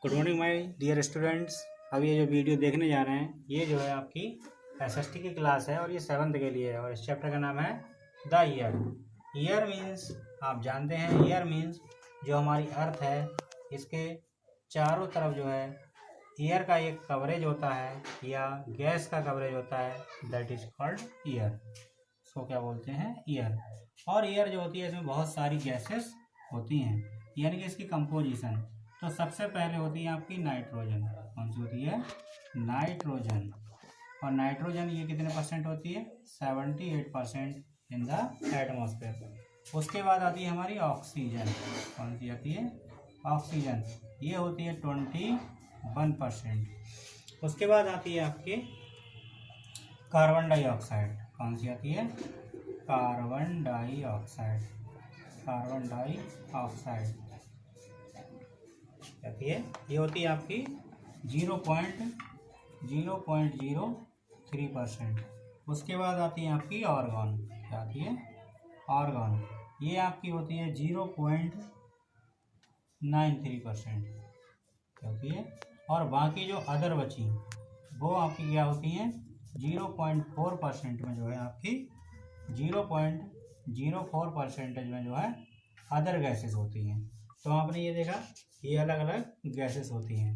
Good morning my dear students. अब ये जो वीडियो देखने जा रहे हैं ये जो है आपकी एसएसटी की क्लास है और ये 7th के लिए है और इस चैप्टर का नाम है द ईयर। ईयर मीन्स आप जानते हैं, ईयर मीन्स जो हमारी अर्थ है इसके चारों तरफ जो है ईयर का एक कवरेज होता है या गैस का कवरेज होता है, दैट इज कॉल्ड ईयर। इसको क्या बोलते हैं? ईयर। और ईयर जो होती है इसमें बहुत सारी गैसेस होती हैं, यानी कि इसकी कंपोजिशन। तो सबसे पहले होती है आपकी नाइट्रोजन। कौन सी होती है? नाइट्रोजन। और नाइट्रोजन ये कितने परसेंट होती है? 78% इन द एटमॉस्फेयर। उसके बाद आती है हमारी ऑक्सीजन। कौन सी आती है? ऑक्सीजन। ये होती है 21%। उसके बाद आती है आपकी कार्बन डाइऑक्साइड। कौन सी आती है? Carbon dioxide. कार्बन डाइऑक्साइड आती है, ये होती है आपकी 0.03%। उसके बाद आती है आपकी ऑर्गन। क्या आती है? ऑर्गन। ये आपकी होती है 0.93% होती है। और बाकी जो अदर बची वो आपकी क्या होती हैं? 0.4% में जो है आपकी 0.04% में जो है अदर गैसेस होती हैं। तो आपने ये देखा, ये अलग अलग गैसेस होती हैं।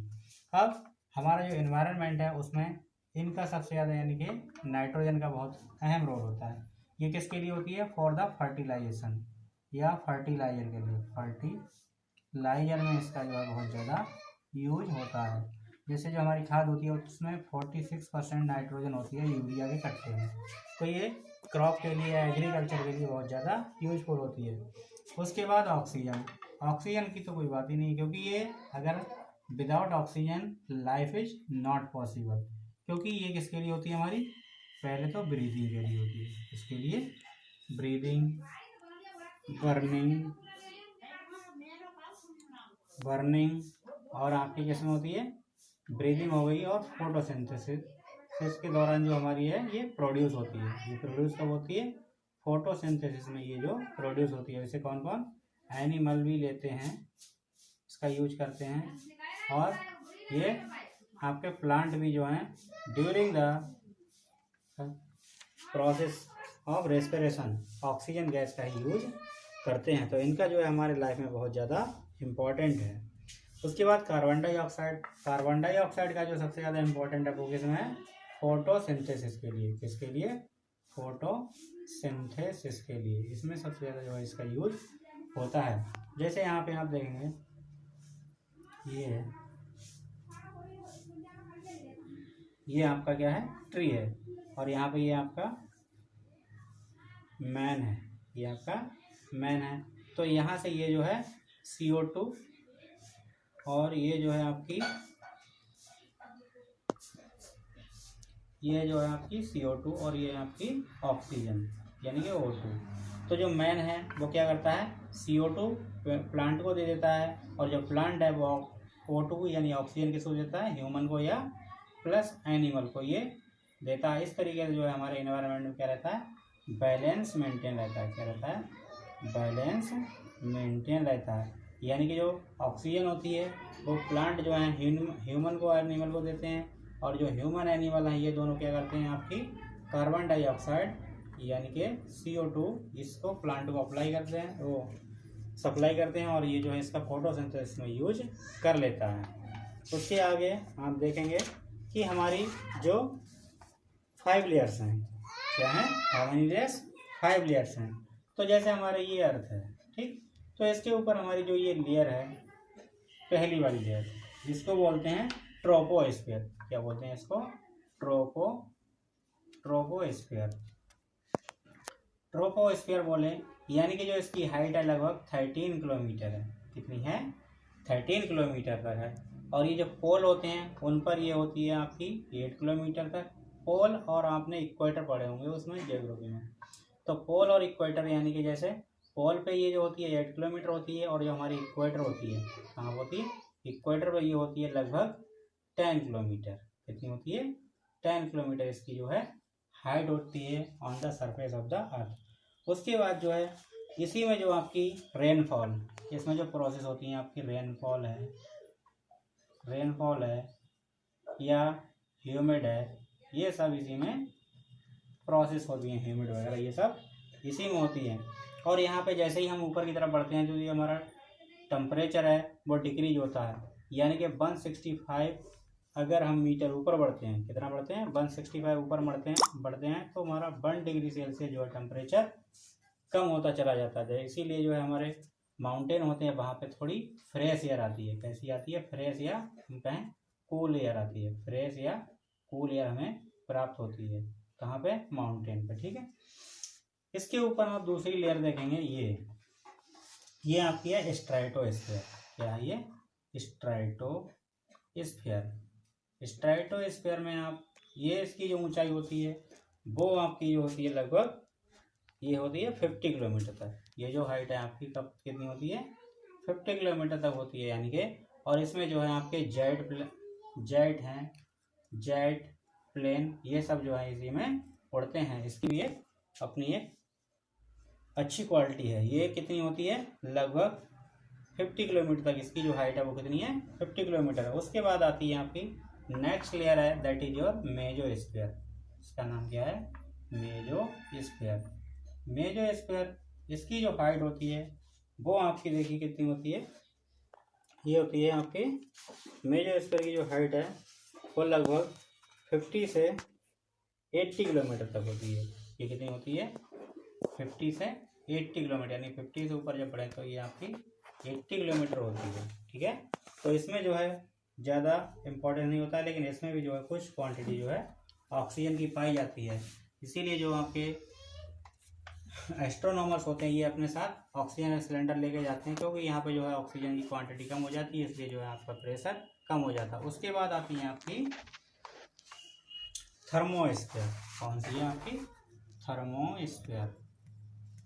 अब हमारा जो एनवायरनमेंट है उसमें इनका सबसे ज़्यादा यानी कि नाइट्रोजन का बहुत अहम रोल होता है। ये किसके लिए होती है? फॉर द फर्टिलाइजेशन या फर्टिलाइजर के लिए। फर्टिलाइजर में इसका जो है बहुत ज़्यादा यूज होता है। जैसे जो हमारी खाद होती है उसमें 46% नाइट्रोजन होती है यूरिया के कट्टे में। तो ये क्रॉप के लिए, एग्रीकल्चर के लिए बहुत ज़्यादा यूजफुल होती है। उसके बाद ऑक्सीजन। ऑक्सीजन की तो कोई बात ही नहीं, क्योंकि ये अगर without oxygen life is not possible. क्योंकि ये किसके लिए होती है हमारी? पहले तो ब्रीदिंग के लिए होती है। इसके लिए ब्रीदिंग, बर्निंग और आपकी किसमें होती है? ब्रीदिंग हो गई। और फोटोसिंथेसिस के दौरान जो हमारी है ये प्रोड्यूस होती है। ये प्रोड्यूस कब होती है? फोटोसिंथेसिस में ये जो प्रोड्यूस होती है। वैसे कौन कौन? एनिमल भी लेते हैं, इसका यूज करते हैं। और ये आपके प्लांट भी जो हैं during the process of respiration oxygen gas का ही यूज करते हैं। तो इनका जो है हमारे लाइफ में बहुत ज़्यादा इम्पोर्टेंट है। उसके बाद कार्बन डाइऑक्साइड। कार्बन डाइऑक्साइड का जो सबसे ज़्यादा इम्पोर्टेंट है वो किसमें है? फोटोसिंथेसिस के लिए। किसके लिए? फोटोसिंथेसिस के लिए। इसमें सबसे ज़्यादा जो है इसका यूज होता है। जैसे यहाँ पे आप देखेंगे ये आपका क्या है? ट्री है। और यहाँ पे ये आपका मैन है। ये आपका मैन है। तो यहाँ से ये जो है CO2 और ये जो है आपकी CO2 और ये आपकी ऑक्सीजन यानी कि O2। तो जो मैन है वो क्या करता है? CO2 प्लांट को दे देता है, और जो प्लांट है वो O2 यानी ऑक्सीजन किसको देता है? ह्यूमन को या प्लस एनिमल को ये देता है। इस तरीके से जो है हमारे एनवायरनमेंट में क्या रहता है? बैलेंस मेंटेन रहता है। क्या रहता है? बैलेंस मेंटेन रहता है। यानी कि जो ऑक्सीजन होती है वो प्लांट जो है ह्यूमन को, एनिमल को देते हैं, और जो ह्यूमन एनिमल हैं ये दोनों क्या करते हैं? आपकी कार्बन डाइऑक्साइड यानी कि CO2 इसको प्लांट को अप्लाई करते हैं, वो सप्लाई करते हैं, और ये जो है इसका फोटोसिंथेसिस में यूज कर लेता है। उसके आगे आप देखेंगे कि हमारी जो 5 लेयर्स हैं, क्या है? How many layers? 5 लेयर्स हैं। तो जैसे हमारे ये अर्थ है, ठीक, तो इसके ऊपर हमारी जो ये लेयर है, पहली वाली लेयर, जिसको बोलते हैं ट्रोपोस्फीयर। क्या बोलते हैं इसको? ट्रोपोस्फीयर। ट्रोपोस्फीयर बोले यानी कि जो इसकी हाइट है लगभग 13 किलोमीटर है। कितनी है? 13 किलोमीटर तक है। और ये जो पोल होते हैं उन पर ये होती है आपकी 8 किलोमीटर तक। पोल और आपने इक्वेटर पढ़े होंगे उसमें ज्योग्राफी में। तो पोल और इक्वेटर यानी कि जैसे पोल पे ये जो होती है 8 किलोमीटर होती है, और जो हमारी इक्वेटर होती है कहाँ होती है? इक्वेटर पर ये होती है लगभग 10 किलोमीटर। कितनी होती है? 10 किलोमीटर इसकी जो है हाइट होती है on the surface of the earth. उसके बाद जो है इसी में जो आपकी रेनफॉल, इसमें जो प्रोसेस होती है आपकी रेनफॉल है, रेनफॉल है या ह्यूमिड है, ये सब इसी में प्रोसेस होती हैं। ह्यूमिड वगैरह ये सब इसी में होती हैं। और यहाँ पे जैसे ही हम ऊपर की तरफ बढ़ते हैं तो ये हमारा टेम्परेचर है वो डिक्रीज होता है, यानी कि 165 अगर हम मीटर ऊपर बढ़ते हैं, कितना बढ़ते हैं 165 ऊपर बढ़ते हैं तो हमारा 1 डिग्री सेल्सियस जो है टेम्परेचर कम होता चला जाता है। इसीलिए जो है हमारे माउंटेन होते हैं वहाँ पे थोड़ी फ्रेश एयर आती है। कैसी आती है? फ्रेश या हम कहें कूल एयर आती है। फ्रेश या कूल एयर हमें प्राप्त होती है कहाँ पे? माउंटेन पे। ठीक है, इसके ऊपर आप दूसरी लेयर देखेंगे, ये आपकी है स्ट्रेटोस्फीयर। क्या है ये? स्ट्रेटोस्फीयर। स्ट्रेटोस्फीयर में आप ये इसकी जो ऊंचाई होती है वो आपकी जो होती है लगभग ये होती है 50 किलोमीटर तक। ये जो हाइट है आपकी कब कितनी होती है? 50 किलोमीटर तक होती है, यानी कि और इसमें जो है आपके जेट प्लेन ये सब जो है इसी में उड़ते हैं। इसकी भी एक अपनी एक अच्छी क्वालिटी है। ये कितनी होती है? लगभग 50 किलोमीटर तक इसकी जो हाइट है वो कितनी है? 50 किलोमीटर है। उसके बाद आती है आपकी नेक्स्ट लेयर है, दैट इज योर मेसोस्फीयर। इसका नाम क्या है? मेसोस्फीयर। इसकी जो हाइट होती है वो आपकी देखिए कितनी होती है? ये होती है आपकी मेसोस्फीयर की जो हाइट है वो लगभग 50 से 80 किलोमीटर तक होती है। ये कितनी होती है? 50 से 80 किलोमीटर, यानी 50 से ऊपर जब बढ़े तो ये आपकी 80 किलोमीटर होती है। ठीक है, तो इसमें जो है ज़्यादा इम्पोर्टेंट नहीं होता है, लेकिन इसमें भी जो है कुछ क्वांटिटी जो है ऑक्सीजन की पाई जाती है। इसीलिए जो आपके एस्ट्रोनॉमर्स होते हैं ये अपने साथ ऑक्सीजन सिलेंडर लेके जाते हैं, क्योंकि यहाँ पे जो है ऑक्सीजन की क्वांटिटी कम हो जाती है, इसलिए जो है आपका प्रेशर कम हो जाता है। उसके बाद आती है आपकी थर्मोस्फीयर। कौन सी है आपकी?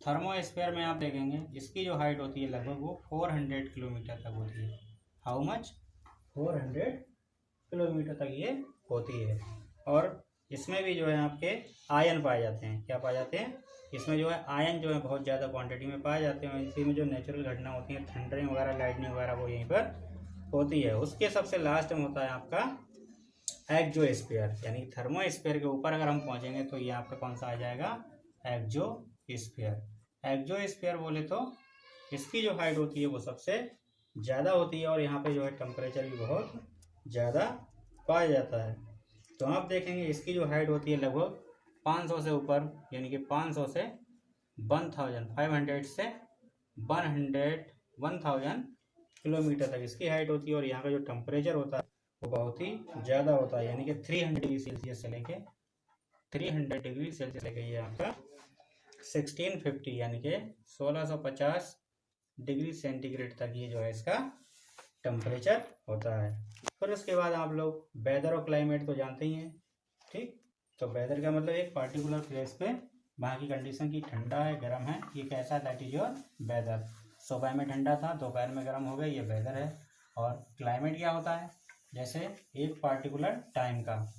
थर्मोस्फीयर में आप देखेंगे इसकी जो हाइट होती है लगभग वो 400 किलोमीटर तक होती है। How much? 400 किलोमीटर तक ये होती है। और इसमें भी जो है आपके आयन पाए जाते हैं। क्या पाए जाते हैं? इसमें जो है आयन जो है बहुत ज़्यादा क्वांटिटी में पाए जाते हैं। इसी में जो नेचुरल घटना होती है, थंडरिंग वगैरह, लाइटनिंग वगैरह, वो यहीं पर होती है। उसके सबसे लास्ट में होता है आपका एक्सोस्फीयर, यानी थर्मोस्फीयर के ऊपर अगर हम पहुंचेंगे तो ये आपका कौन सा आ जाएगा? एक्सोस्फीयर। एक्सोस्फीयर बोले तो इसकी जो हाइट होती है वो सबसे ज़्यादा होती है, और यहाँ पे जो है टेम्परेचर भी बहुत ज़्यादा पाया जाता है। तो आप देखेंगे इसकी जो हाइट होती है लगभग 500 से ऊपर, यानी कि 500 से 1500 से 1000 किलोमीटर तक इसकी हाइट होती है। और यहाँ का जो टेम्परेचर होता है वो बहुत ही ज़्यादा होता है, यानी कि 300 डिग्री सेल्सियस से लेके 300 डिग्री सेल्सियस लेके ये आपका 1650 यानी कि 1650 डिग्री सेंटीग्रेड तक ये जो है इसका टेम्परेचर होता है। फिर उसके बाद आप लोग वेदर और क्लाइमेट तो जानते ही हैं। ठीक, तो वेदर का मतलब एक पर्टिकुलर प्लेस पे वहाँ की कंडीशन की ठंडा है, गर्म है, ये कैसा? That is your weather. सुबह में ठंडा था, दोपहर में गर्म हो गया, ये वेदर है। और क्लाइमेट क्या होता है? जैसे एक पार्टिकुलर टाइम का,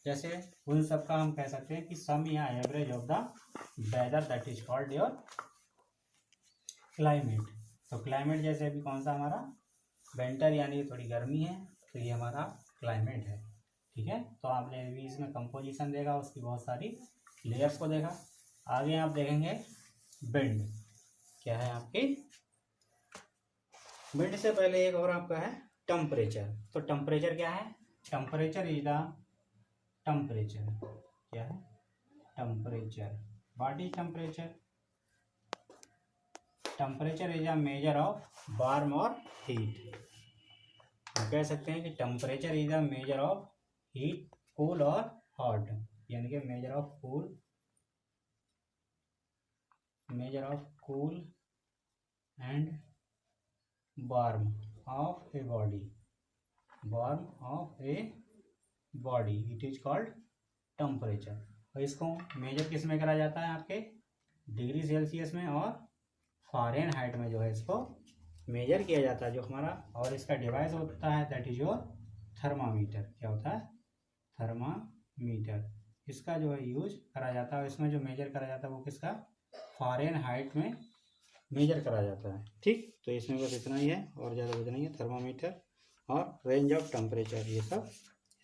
जैसे उन सब का हम कह सकते हैं कि सम या average of the weather, that is called your climate. तो क्लाइमेट जैसे अभी कौन सा हमारा? विंटर, यानी थोड़ी गर्मी है, तो ये हमारा क्लाइमेट है। ठीक है, तो आपने अभी इसमें कंपोजिशन देखा, उसकी बहुत सारी लेयर्स को देखा। आगे आप देखेंगे विंड। क्या है आपकी? विंड से पहले एक और आपका है टेम्परेचर। तो टेम्परेचर क्या है? Temperature is the temperature. क्या है? Temperature. What is temperature? Temperature is a measure of warm और हीट। हम कह सकते हैं कि temperature is a measure of heat, cool और हॉट, यानी कि measure of cool and warm of a body, it is called temperature. और इसको मेजर किस में करा जाता है? आपके डिग्री सेल्सियस में और फ़ारेनहाइट में जो है इसको मेजर किया जाता है, जो हमारा। और इसका डिवाइस होता है दैट इज योर थर्मामीटर। क्या होता है? थर्मामीटर। इसका जो है यूज करा जाता है, और इसमें जो मेजर करा जाता है वो किसका? फ़ारेनहाइट में मेजर करा जाता है। ठीक, तो इसमें बस इतना ही है और ज़्यादा कुछ नहीं है। थर्मामीटर और रेंज ऑफ टेम्परेचर, ये सब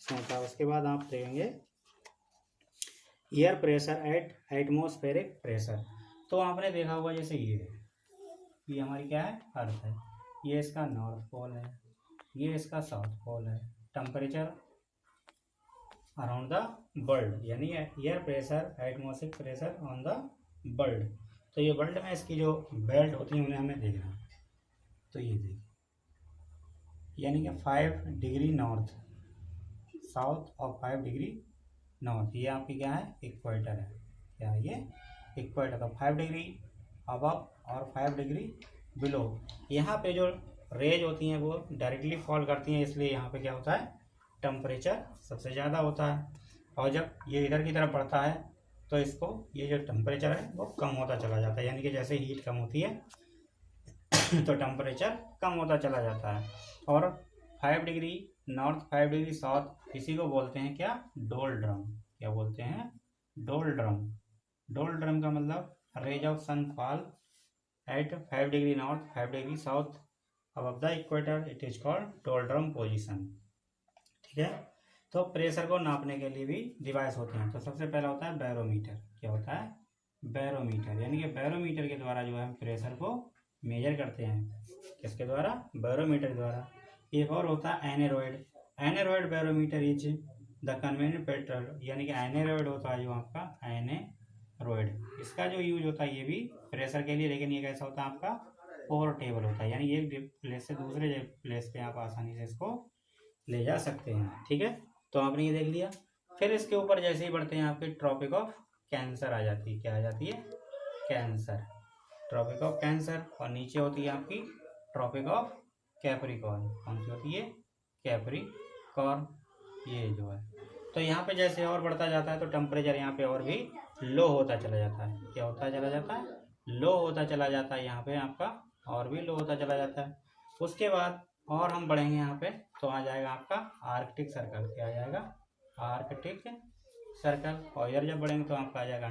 इसमें होता है। उसके बाद आप देखेंगे air pressure at atmospheric pressure. तो आपने देखा होगा जैसे ये हमारी क्या है, अर्थ है, ये इसका नॉर्थ पोल है, ये इसका साउथ पोल है। टेम्परेचर अराउंड द वर्ल्ड यानी air pressure atmospheric pressure on the world. तो ये वर्ल्ड में इसकी जो बेल्ट होती है उन्हें हमें देखना है। तो ये देखिए यानी कि 5 डिग्री नॉर्थ साउथ और 5 डिग्री नॉर्थ, ये आपकी क्या है, इक्वेटर है। क्या है ये, इक्वेटर। तो 5 डिग्री अबव और 5 डिग्री बिलो। यहाँ पे जो रेज होती हैं वो डायरेक्टली फॉल करती हैं, इसलिए यहाँ पे क्या होता है, टेम्परेचर सबसे ज़्यादा होता है। और जब ये इधर की तरफ बढ़ता है तो इसको ये जो टेम्परेचर है वो कम होता चला जाता है, यानी कि जैसे हीट कम होती है तो टेम्परेचर कम होता चला जाता है। और 5 डिग्री नॉर्थ 5 डिग्री साउथ, इसी को बोलते हैं क्या, डोल्ड्रम। क्या बोलते हैं, डोल्ड्रम। डोल्ड्रम का मतलब rays of sun fall at 5 degree north 5 degree south above the equator, it is called doldrum position. ठीक है। तो प्रेशर को नापने के लिए भी डिवाइस होते हैं। तो सबसे पहला होता है बैरोमीटर। क्या होता है, बैरोमीटर, यानी कि बैरोमीटर के द्वारा जो है हम प्रेशर को मेजर करते हैं। किसके द्वारा, बैरोमीटर द्वारा। एक और होता है aneroid. Aneroid barometer is the convenient petrol, यानी कि एनेरॉइड होता है जो आपका एनेरॉइड, इसका जो यूज होता है ये भी प्रेशर के लिए, लेकिन ये कैसा होता है आपका, पोर्टेबल होता है, यानी एक प्लेस से दूसरे प्लेस पे आप आसानी से इसको ले जा सकते हैं। ठीक है, तो आपने ये देख लिया। फिर इसके ऊपर जैसे ही बढ़ते हैं आपके ट्रॉपिक ऑफ कैंसर आ जाती है। क्या आ जाती है, कैंसर, ट्रॉपिक ऑफ कैंसर। और नीचे होती है आपकी ट्रॉपिक ऑफ कैप्रिकॉर्न। कौन सी होती है, कैप्रिकॉर्न, ये जो है। तो यहाँ पे जैसे और बढ़ता जाता है तो टेम्परेचर यहाँ पे और भी लो होता चला जाता है। क्या होता चला जाता है, लो होता चला जाता है, यहाँ पे आपका और भी लो होता चला जाता है। उसके बाद और हम बढ़ेंगे यहाँ पे तो आ जाएगा आपका आर्कटिक सर्कल। क्या आ जाएगा, आर्कटिक सर्कल। और इधर जब बढ़ेंगे तो आपका आ जाएगा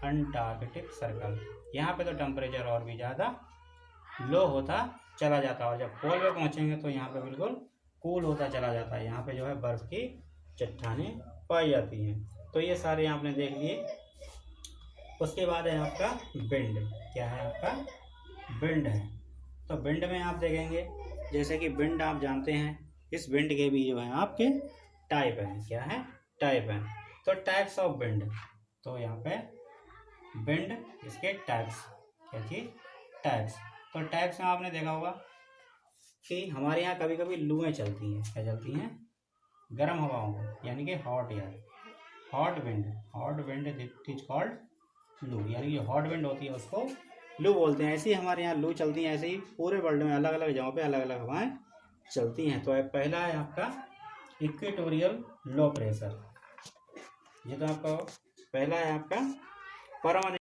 अंटार्कटिक सर्कल। यहाँ पे तो टेम्परेचर और भी ज़्यादा लो होता चला जाता है, और जब पोल पे पहुँचेंगे तो यहाँ पे बिल्कुल कूल होता चला जाता है। यहाँ पे जो है बर्फ़ की चट्टानें पाई जाती हैं। तो ये सारे आपने देख लिए। उसके बाद है आपका विंड। क्या है आपका, विंड है। तो विंड में आप देखेंगे जैसे कि विंड आप जानते हैं, इस विंड के भी जो है आपके टाइप हैं। क्या है, टाइप हैं। तो टाइप्स ऑफ विंड, तो यहाँ पे विंड इसके टाइप्स, क्या चीज़, टाइप्स। तो टाइप्स में आपने देखा होगा कि हमारे यहाँ कभी कभी लूएँ चलती हैं। क्या चलती हैं, गर्म हवाओं को, यानी कि hot air, hot wind it is called लू, यानी कि हॉट विंड होती है उसको लू बोलते हैं। ऐसे ही हमारे यहाँ लू चलती हैं, ऐसे ही पूरे वर्ल्ड में अलग अलग जगहों पे अलग अलग हवाएं चलती हैं। तो पहला है आपका इक्वेटोरियल लो प्रेशर। ये तो आपका पहला है आपका परमानेंट